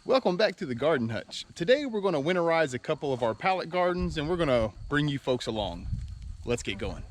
Welcome back to the Garden Hutch. Today we're going to winterize a couple of our pallet gardens and we're going to bring you folks along. Let's get going.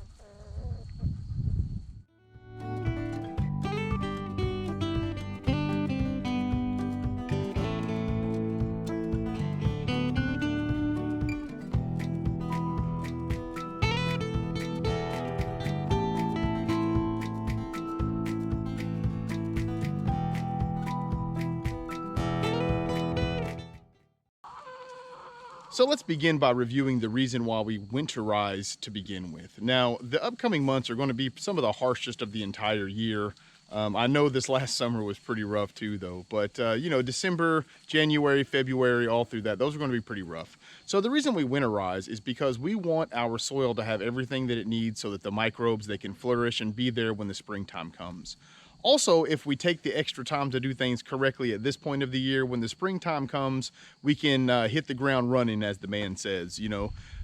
So let's begin by reviewing the reason why we winterize to begin with. Now, the upcoming months are going to be some of the harshest of the entire year. I know this last summer was pretty rough too though, but December, January, February, all through that, those are going to be pretty rough. So the reason we winterize is because we want our soil to have everything that it needs so that the microbes, they can flourish and be there when the springtime comes. Also, if we take the extra time to do things correctly at this point of the year, when the springtime comes, we can hit the ground running, as the man says,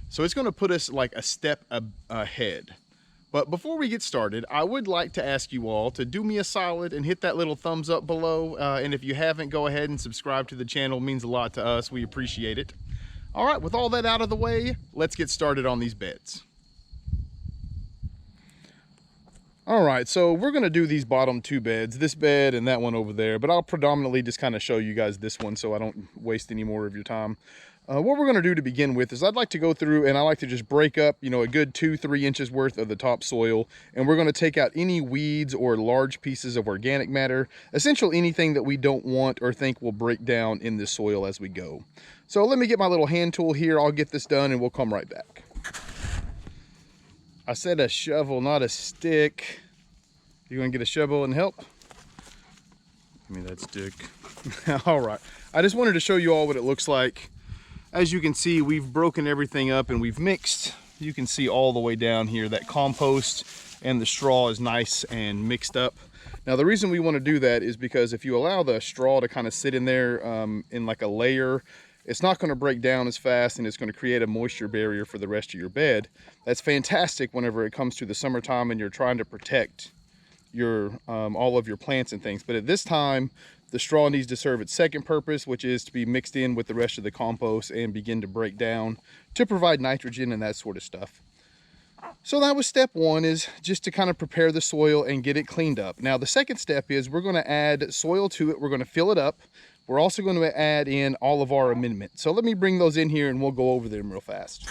So it's going to put us like a step ahead. But before we get started, I would like to ask you all to do me a solid and hit that little thumbs up below. And if you haven't, go ahead and subscribe to the channel. It means a lot to us. We appreciate it. All right, with all that out of the way, let's get started on these beds. All right, so we're gonna do these bottom two beds, this bed and that one over there, but I'll predominantly just kind of show you guys this one so I don't waste any more of your time. What we're gonna do to begin with is I'd like to go through and I like to just break up, a good 2-3 inches worth of the topsoil, and we're gonna take out any weeds or large pieces of organic matter, essentially anything that we don't want or think will break down in this soil as we go. So let me get my little hand tool here, I'll get this done and we'll come right back. I said a shovel, not a stick. You gonna get a shovel and help? Give me that stick. All right, I just wanted to show you all what it looks like. As you can see, we've broken everything up and we've mixed. You can see all the way down here, that compost and the straw is nice and mixed up. Now the reason we wanna do that is because if you allow the straw to kind of sit in there in like a layer, it's not going to break down as fast and it's going to create a moisture barrier for the rest of your bed. That's fantastic whenever it comes to the summertime and you're trying to protect your all of your plants and things. But at this time, the straw needs to serve its second purpose, which is to be mixed in with the rest of the compost and begin to break down to provide nitrogen and that sort of stuff. So that was step one, is just to kind of prepare the soil and get it cleaned up. Now the second step is we're going to add soil to it. We're going to fill it up. We're also going to add in all of our amendments. So let me bring those in here and we'll go over them real fast.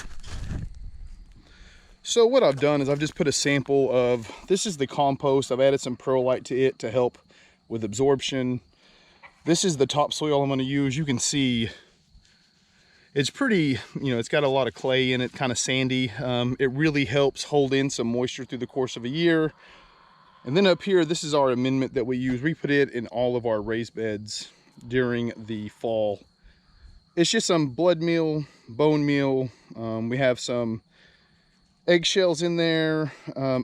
So what I've done is I've just put a sample of, this is the compost. I've added some perlite to it to help with absorption. This is the topsoil I'm going to use. You can see it's pretty, it's got a lot of clay in it, kind of sandy. It really helps hold in some moisture through the course of a year. And then up here, this is our amendment that we use. We put it in all of our raised beds during the fall. It's just some blood meal, bone meal. We have some eggshells in there,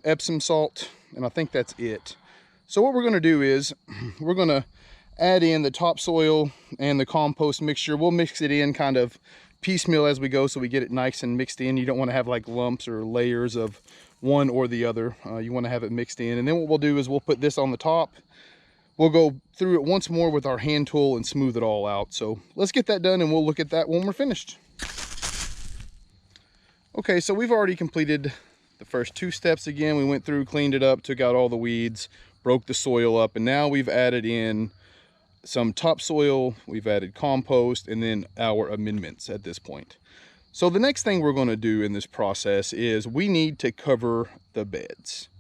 Epsom salt, and I think that's it. So what we're going to do is we're going to add in the topsoil and the compost mixture. We'll mix it in kind of piecemeal as we go so we get it nice and mixed in. You don't want to have like lumps or layers of one or the other. You want to have it mixed in. And then what we'll do is we'll put this on the top. We'll go through it once more with our hand tool and smooth it all out. So let's get that done and we'll look at that when we're finished. Okay, so we've already completed the first two steps again. We went through, cleaned it up, took out all the weeds, broke the soil up, and now we've added in some topsoil, we've added compost, and then our amendments at this point. So the next thing we're going to do in this process is we need to cover the beds.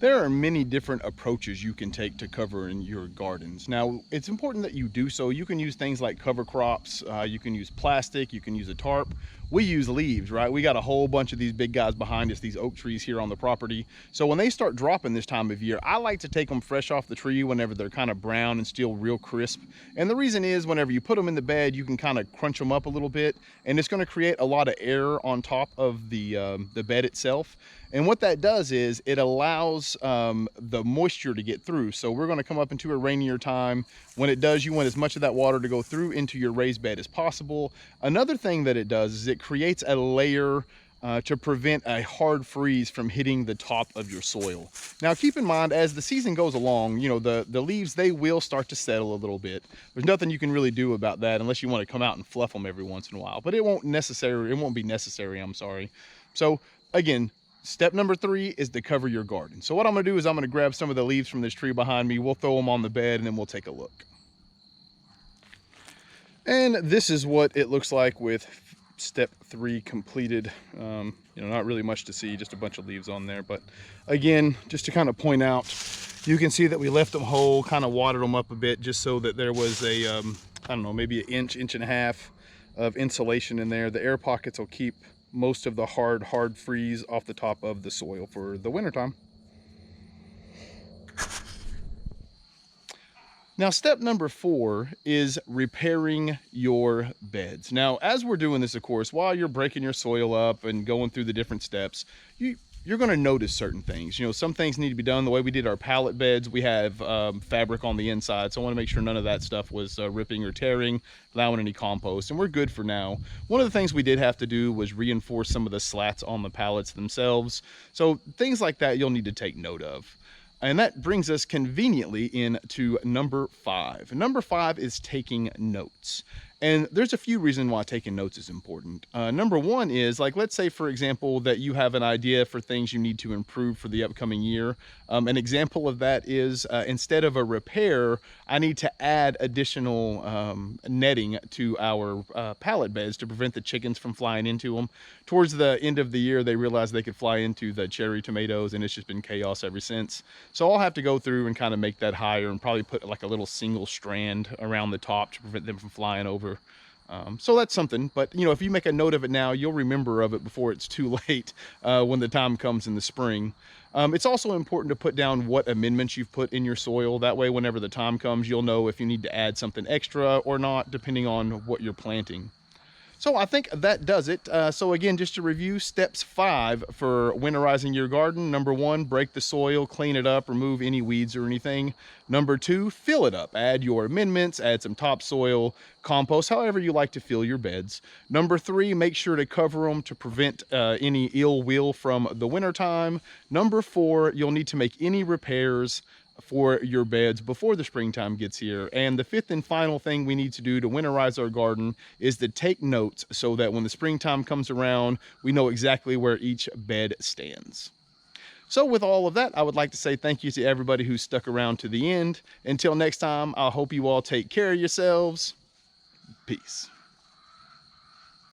There are many different approaches you can take to covering your gardens. Now, it's important that you do so. You can use things like cover crops, you can use plastic, you can use a tarp. We use leaves, right? We got a whole bunch of these big guys behind us, these oak trees here on the property. So when they start dropping this time of year, I like to take them fresh off the tree whenever they're kind of brown and still real crisp. And the reason is whenever you put them in the bed, you can kind of crunch them up a little bit, and it's going to create a lot of air on top of the bed itself. And what that does is it allows the moisture to get through. So we're going to come up into a rainier time. When it does, you want as much of that water to go through into your raised bed as possible. Another thing that it does is it creates a layer to prevent a hard freeze from hitting the top of your soil. Now keep in mind, as the season goes along, you know, the leaves, they will start to settle a little bit. There's nothing you can really do about that unless you want to come out and fluff them every once in a while, but it won't be necessary, I'm sorry. So again, step number 3 is to cover your garden. So what I'm gonna do is I'm gonna grab some of the leaves from this tree behind me, we'll throw them on the bed, and then we'll take a look. And this is what it looks like with step 3 completed. You know, not really much to see, just a bunch of leaves on there. But again, just to kind of point out, you can see that we left them whole, kind of watered them up a bit just so that there was a, I don't know, maybe an inch and a half of insulation in there. The air pockets will keep most of the hard freeze off the top of the soil for the wintertime. Now, step number 4 is repairing your beds. Now, as we're doing this, of course, while you're breaking your soil up and going through the different steps, you're going to notice certain things. You know, some things need to be done. The way we did our pallet beds, we have fabric on the inside, so I want to make sure none of that stuff was ripping or tearing, allowing any compost, and we're good for now. One of the things we did have to do was reinforce some of the slats on the pallets themselves. So things like that you'll need to take note of. And that brings us conveniently into number 5. Number 5 is taking notes. And there's a few reasons why taking notes is important. Number 1 is, like, let's say, for example, that you have an idea for things you need to improve for the upcoming year. An example of that is instead of a repair, I need to add additional netting to our pallet beds to prevent the chickens from flying into them. Towards the end of the year, they realized they could fly into the cherry tomatoes, and it's just been chaos ever since. So I'll have to go through and kind of make that higher and probably put like a little single strand around the top to prevent them from flying over. So that's something, but you know, if you make a note of it now, you'll remember of it before it's too late when the time comes in the spring. It's also important to put down what amendments you've put in your soil. That way, whenever the time comes, you'll know if you need to add something extra or not, depending on what you're planting. So I think that does it. So again, just to review, steps 5 for winterizing your garden. Number 1, break the soil, clean it up, remove any weeds or anything. Number 2, fill it up. Add your amendments, add some topsoil, compost, however you like to fill your beds. Number 3, make sure to cover them to prevent any ill will from the wintertime. Number 4, you'll need to make any repairs for your beds before the springtime gets here. And the 5th and final thing we need to do to winterize our garden is to take notes so that when the springtime comes around, we know exactly where each bed stands. So with all of that, I would like to say thank you to everybody who stuck around to the end. Until next time, I hope you all take care of yourselves. Peace.